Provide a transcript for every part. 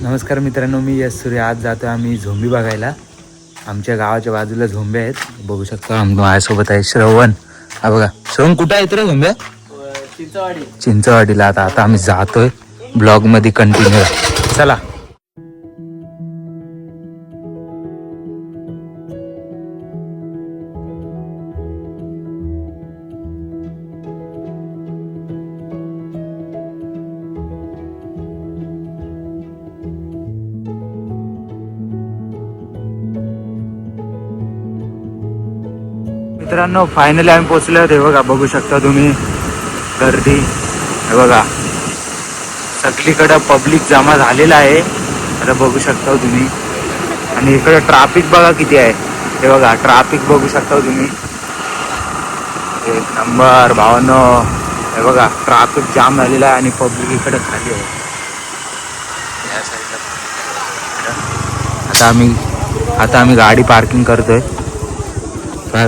नमस्कार मित्रांनो, मी यश सूर्य. आज जातो आम्ही झोंबी बघायला. आमच्या गावाच्या बाजूला झोंबे आहेत, बघू शकता. माझ्यासोबत आहे श्रवण. हा बघा, श्रवण कुठं आहेत रे झोंबे? चिंचवाडीला. आता आम्ही जातोय. ब्लॉग मध्ये कंटिन्यू, चला. मित्रांनो, फायनली आम्ही पोहोचलो आहोत. हे बघा, बघू शकता तुम्ही गर्दी. हे बघा, सगळीकडे पब्लिक जमा झालेला आहे. आता बघू शकता तुम्ही. आणि इकडे ट्रॅफिक बघा किती आहे. हे बघा, ट्रॅफिक बघू शकता तुम्ही. एक नंबर भावांनो. हे बघा, ट्रॅफिक जाम झालेला आहे आणि पब्लिक इकडे खाली आहे. या साईडला आता आम्ही गाडी पार्किंग करतोय.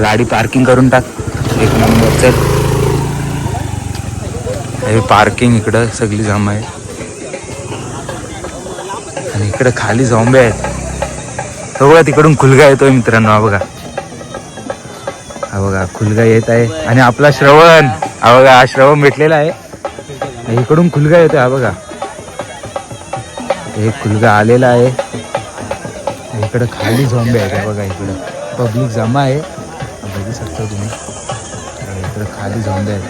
गाडी पार्किंग करून टाक. एक नंबर. चल, हे पार्किंग इकडं सगळी जमा आहे. आणि इकडे खाली झोंबे आहेत. हो बघा, तिकडून खुलगा येतोय मित्रांनो. हा बघा, हा बघा, खुलगा येत आहे. आणि आपला श्रवण, हा बघा, हा श्रवण भेटलेला आहे. इकडून खुलगा येतोय. हा बघा, एक खुलगा आलेला आहे. इकडे खाली झोंबे आहेत. बघा, इकडं पब्लिक जमा आहे, बघू शकता तुम्ही. इकडे खाली झोंबे आहेत.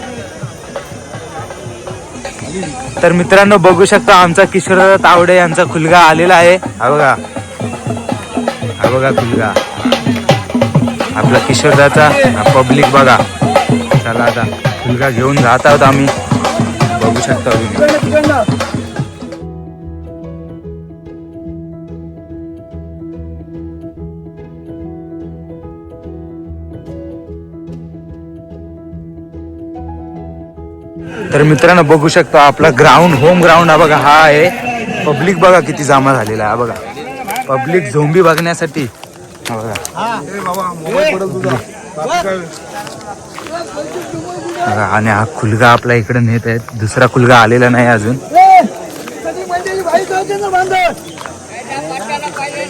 तर मित्रांनो, बघू शकता आमचा किशोर तावडे यांचा खुलगा आलेला आहे. हा बघा, हा बघा खुलगा आपला किशोरदाचा. पब्लिक बघा. चला, आता खुलगा घेऊन जात आहोत आम्ही, बघू शकता तुम्ही. तर मित्रांनो, बघू शकता आपला ग्राउंड, होम ग्राउंड. हा बघा, हा आहे. पब्लिक बघा किती जमा झालेला आहे. हा बघा, पब्लिक झोंबी बघण्यासाठी. हा बघा, आणि हा खुलगा आपला इकडे नेत आहेत. दुसरा खुलगा आलेला नाही अजून.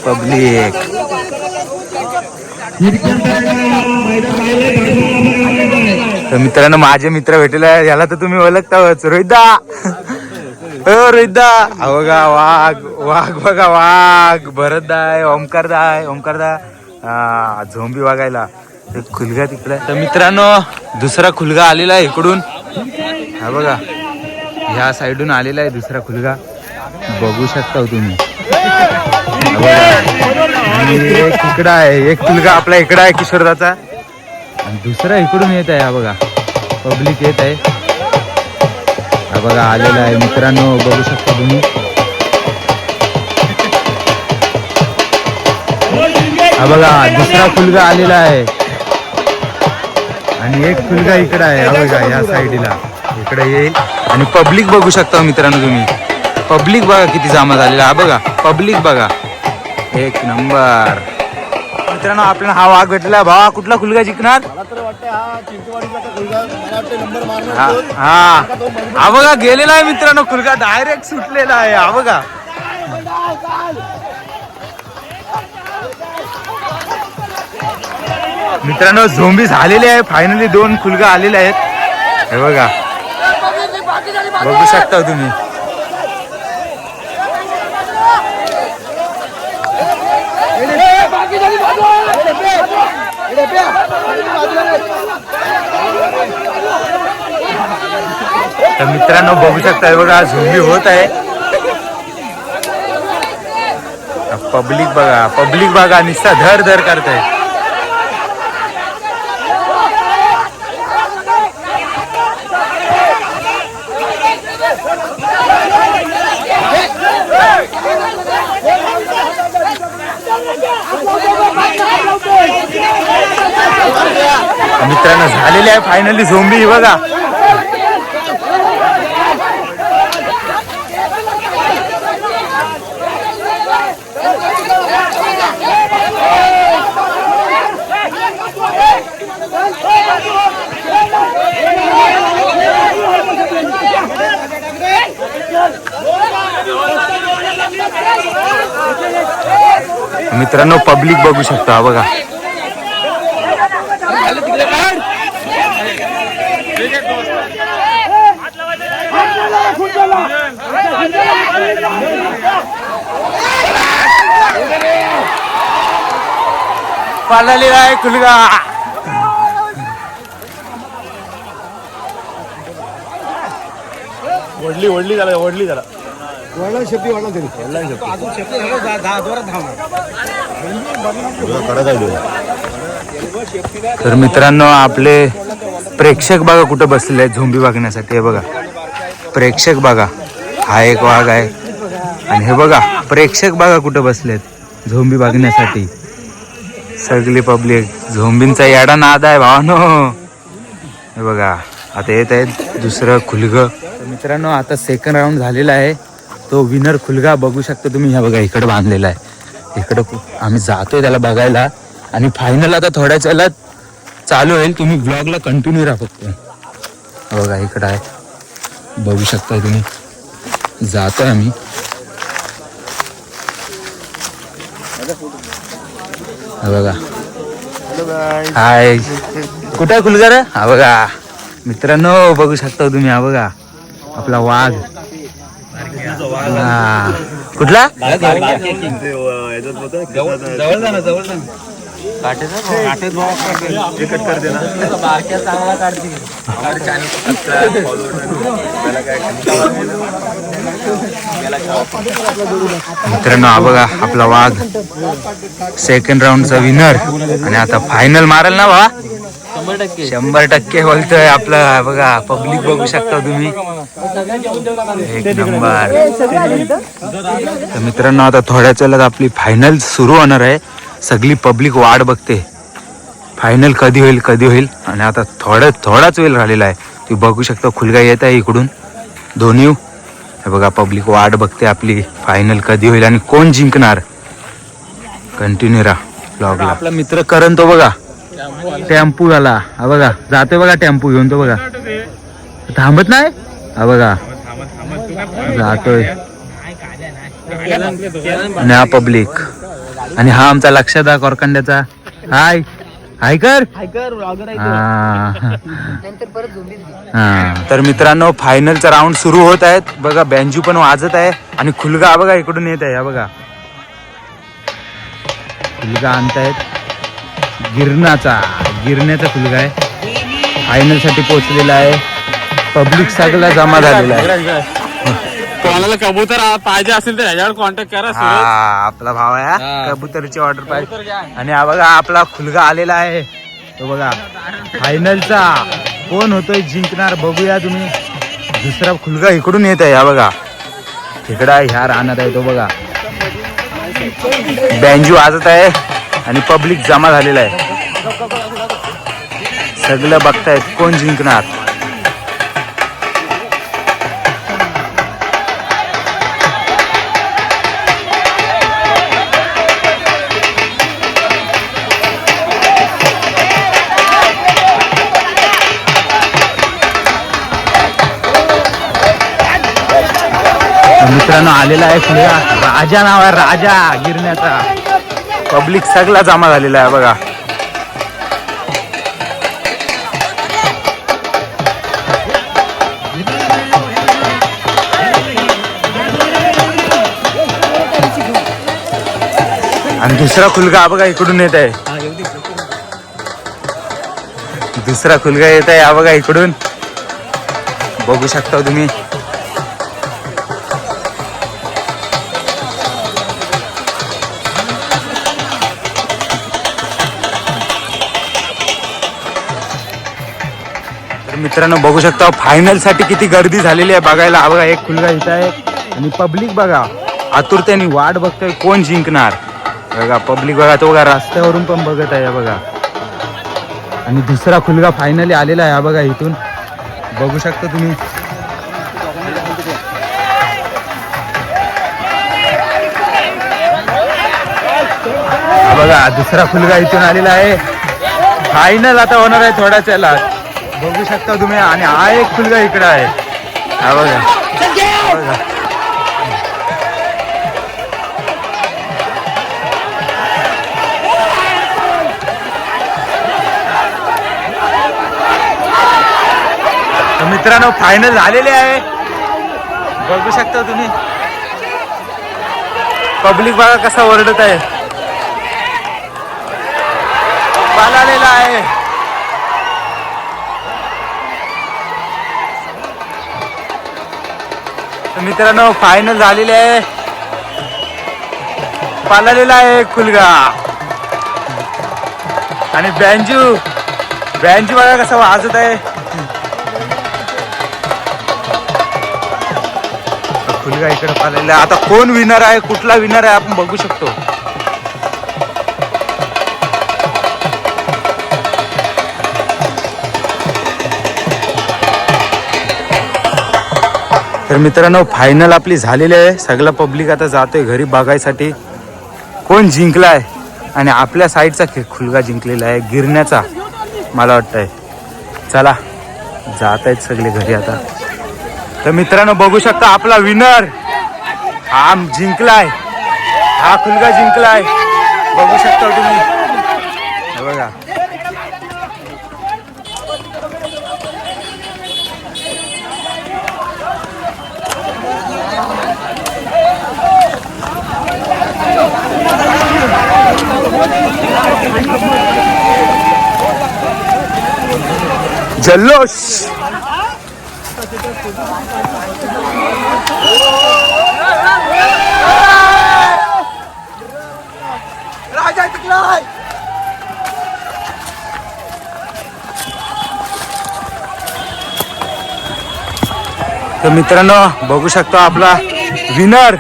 पब्लिक. तर मित्रांनो, माझे मित्र भेटले आहे. याला तर तुम्ही ओळखताच, रोहितदा. हो रोहितदा. बघा, वाघ वाघ बघा, वाघ. भरतदा आहे, ओमकारदा आहे. ओमकारदा झोंबी बघायला. ते खुलगा तिकडे. तर मित्रांनो, दुसरा खुलगा आलेला आहे इकडून. हा बघा, ह्या साईडून आलेला आहे दुसरा खुलगा, बघू शकता तुम्ही. आणि एक इकडं आहे, एक खुलगा आपला इकडं आहे किशोरदाचा. आणि दुसरा इकडून येत आहे. हा बघा, पब्लिक येत आहे. हा बघा, आलेला आहे मित्रांनो, बघू शकता तुम्ही. हा बघा, दुसरा खुलगा आलेला आहे. आणि एक खुलगा इकडं आहे. हा बघा, या साईडला इकडे येईल. आणि पब्लिक बघू शकता मित्रांनो तुम्ही. पब्लिक बघा किती जमा झालेला. हा बघा, पब्लिक बघा, एक नंबर. मित्रांनो, आपल्याला हा वाघ भेटला. भावा, कुठला खुलगा जिंकणार? हा बघा, गेलेला आहे मित्रांनो खुलगा, डायरेक्ट सुटलेला आहे. हा बघा, मित्रांनो, झोंबी झालेली आहे. फायनली 2 खुलगा आलेले आहेत. हे बघा, बघू शकता तुम्ही. तर मित्रांनो, बघू शकता. बघा, झोंबी होत आहे. पब्लिक बघा, पब्लिक बघा, निस्ता धर धर करताय. मित्रांनो, झालेली आहे फायनली झोंबी. बघा, मित्रांनो मित्रांनो पब्लिक बघू शकता हा बघा. पाळलेला आहे खुलगा. ओढली झाला वळला शेपटी वळला तरी तर मित्रांनो आपले प्रेक्षक बघा कुठं बसलेले आहेत झोंबी बघण्यासाठी. हे बघा प्रेक्षक बघा, हा एक वाघ आहे. आणि हे बघा प्रेक्षक बघा कुठं बसलेत झोंबी बघण्यासाठी. सगळी पब्लिक झोंबींचा याडा नाद आहे भावानो. हे बघा आता येत आहेत दुसरं खुलग. मित्रांनो आता सेकंड राऊंड झालेला आहे. तो विनर खुलगा बघू शकता तुम्ही. ह्या बघा इकडं बांधलेला आहे. इकडं आम्ही जातोय त्याला बघायला. आणि फायनल आता थोड्याच वेळात चालू होईल. तुम्ही ब्लॉगला कंटिन्यू राहा फक्त. बघा इकडं आहे बघू शकता तुम्ही. जातोय आम्ही. बघा हाय कुठं आहे खुलगा रे. हा बघा मित्रांनो बघू शकता तुम्ही. हा बघा आपला वाघ. कुठला मित्रांनो हा बघा आपला वाघ सेकंड राऊंडचा विनर. आणि आता फायनल मारेल ना बा. 100% बोलतोय आपला. बघा पब्लिक बघू शकता तुम्ही. एक नंबर. तर मित्रांनो आता थोड्याच वेळात आपली फायनल सुरू होणार आहे. सगळी पब्लिक वाट बघते फायनल कधी होईल. आणि आता थोडाच वेळ राहिलेला आहे. तुम्ही बघू शकता खुलगा येत आहे इकडून दोन्ही. हे बघा पब्लिक वाट बघते आपली फायनल कधी होईल आणि कोण जिंकणार. कंटिन्यू राहा ब्लॉगला. आपला मित्र करण तो बघा टेम्पो आला. हा बघा जातोय बघा टेम्पो घेऊन. तो बघा थांबत नाही. हा बघा जातोय. आणि हा पब्लिक. आणि हा आमचा लक्षात कोरकंड्याचा. हाय हाय कर. तर मित्रांनो फायनलचा राऊंड सुरू होत आहेत. बघा बँजू पण वाजत आहे. आणि खुलगा बघा इकडून येत आहे. हा बघा खुलगा आणतायत गिरण्याचा खुलगा आहे. फायनल साठी पोहोचलेला आहे. पब्लिक सगळा जमा झालेला आहे. कोणाला कबूतर पाहिजे असेल तर ह्याच्यावर कॉन्टॅक्ट करा. हा आपला भाव आहे. कबूतरची ऑर्डर पाहिजे. आणि हा बघा आपला खुलगा आलेला आहे. तो बघा फायनलचा कोण होतोय जिंकणार बघूया तुम्ही. दुसरा खुलगा इकडून येत आहे. हा बघा तिकडा ह्या राहणार आहे. तो बघा बँजू वाजत आहे. आणि पब्लिक जमा झालेला आहे. सगळं बघतायत कोण जिंकणार. मित्रांनो आलेला आहे खुलगा. राजा नाव आहे राजा गिरण्याचा. पब्लिक सगळा जमा झालेला आहे बघा. आणि दुसरा खुलगा बघा इकडून येत आहे. दुसरा खुलगा येत आहे. हा बघा इकडून बघू शकता तुम्ही. मित्रांनो बघू शकता फायनल साठी किती गर्दी झालेली आहे बघायला. हा बघा एक खुलगा इथं आहे. आणि पब्लिक बघा आतुरतेने वाट बघतोय कोण जिंकणार. बघा पब्लिक बघा तो बघा रस्त्यावरून पण बघत आहे. बघा आणि दुसरा खुलगा फायनली आलेला आहे. हा बघा इथून बघू शकता तुम्ही. बघा दुसरा खुलगा इथून आलेला आहे. फायनल आता होणार आहे थोड्याच वेळात बघू शकता तुम्ही. आणि हा एक खुलगा इकडे आहे. हा बघा मित्रांनो फायनल झालेले आहे, बघू शकता तुम्ही. पब्लिक बघा कसा ओरडत आहे. पाल आलेला आहे. तर मित्रांनो फायनल झालेले आहे, पालालेला आहे खुलगा. आणि बँजू बघा कसा वाजत आहे. खुलगा इकडे पालेला. आता कोण विनर आहे, कुठला विनर आहे आपण बघू शकतो. तर मित्रांनो फायनल आपली झालेली आहे. सगळं पब्लिक आता जातोय घरी बघायसाठी कोण जिंकलाय. आणि आपल्या साईडचा खुलगा जिंकलेला आहे, गिरण्याचा मला वाटतंय. चला जात आहेत सगळे घरी आता. तर मित्रांनो बघू शकता आपला विनर हा जिंकलाय, हा खुलगा जिंकलाय. बघू शकता तुम्ही, हे बघा. जल्लोष. राजा टिकलाय. तर मित्रांनो बघू शकता आपला विनर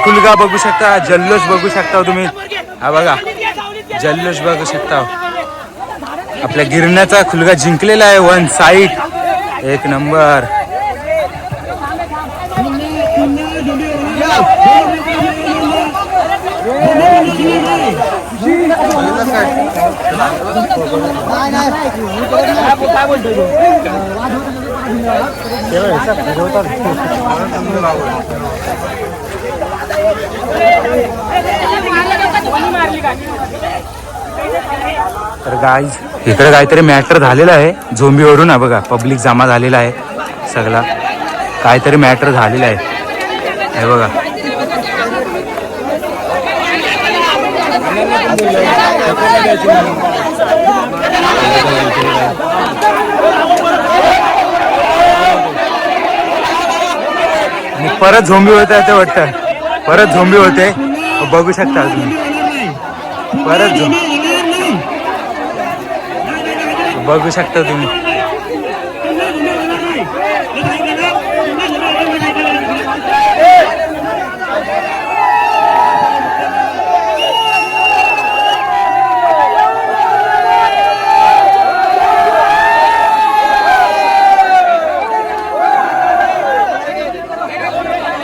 खुलगा बघू शकता. जल्लोष बघू शकता तुम्ही, हा बघा जल्लोष बघू शकता. आपल्या गिरण्याचा खुलगा जिंकलेला आहे. वन साईड एक नंबर. तर गाईज इकडे काहीतरी मॅटर झालेला आहे झोंबीवरून. बघा पब्लिक जमा झालेला आहे सगळा, काहीतरी मॅटर झालेला आहे हे बघा. आणि परत झोंबी होत आहे ते वाटतं, परत झोंबी होते बघू शकता तुम्ही. परत बघू शकता तुम्ही.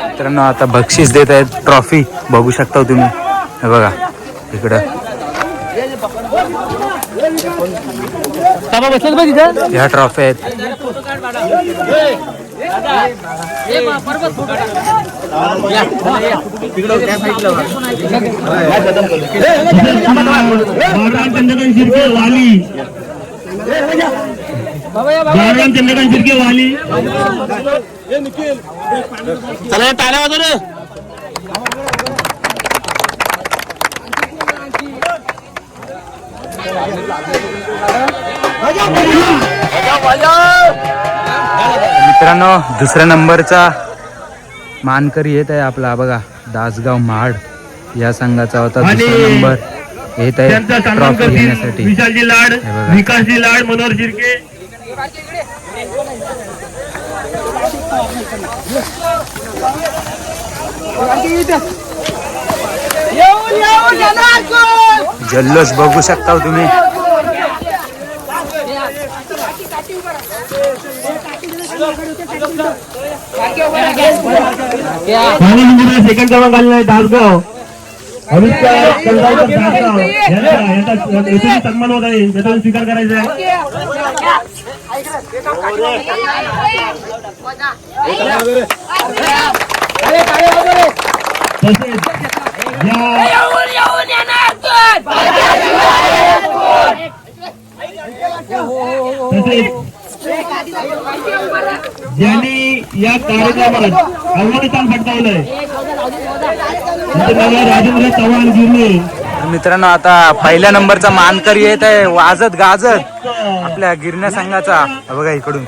मित्रांनो आता बक्षीस देत आहेत, ट्रॉफी बघू शकता तुम्ही. हे बघा इकडं ह्या ट्रॉफी आहेत. चला टाळ्या वाजव रे. मित्रांनो दुसऱ्या नंबरचा मानकरी येत आहे आपला. बघा दासगाव महाड या संघाचा होता दुसरा नंबर येत आहे ट्रॉफी घेण्यासाठी. विशालजी लाड, विकासजी लाड, मनोहर शिर्के. जल्लोष बघू शकता तुम्ही. सेकंड क्रमांक आलेला आहे दासगाव. याचा सन्मान होत आहे, याचा स्वीकार करायचा आहे. ज्यांनी या कार्यक्रमात अव्वल फटकावलंय राजेंद्र चव्हाण गिरणे. मित्रांनो आता पहिल्या नंबरचा मानकरी येत आहे वाजत गाजत आपल्या गिरण्या संघाचा. बघा इकडून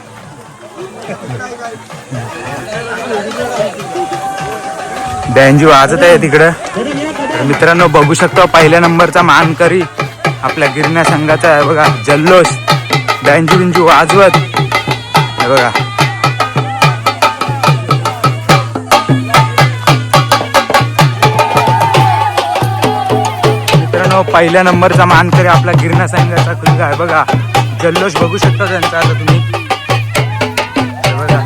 बँजी वाजत आहे तिकडं. तर मित्रांनो बघू शकतो पहिल्या नंबरचा मानकरी आपल्या गिरण्या संघाचा आहे. बघा जल्लोष बँजी बिंजू वाजवत हे बघा. मित्रांनो पहिल्या नंबरचा मानकरी आपला गिरण्या संघाचा खुलगा आहे. बघा जल्लोष बघू शकता त्यांचा आता तुम्ही. हे बघा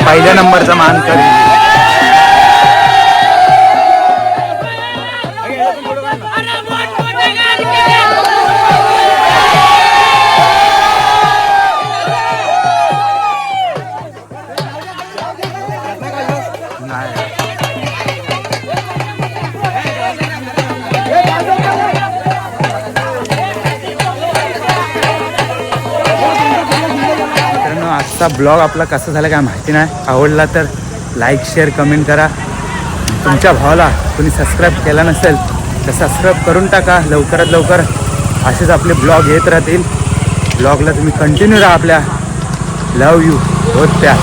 पहिल्या नंबरचा मानकरी. आजचा ब्लॉग आपला कसा झाला काय माहिती नाही. आवडला तर लाईक शेअर कमेंट करा. तुमच्या भावाला कोणी सबस्क्राईब केला नसेल तर सबस्क्राईब करून टाका. लवकरात लवकर असेच आपले ब्लॉग येत राहतील. ब्लॉगला तुम्ही कंटिन्यू राहा. आपल्या लव यू बहुत प्यार.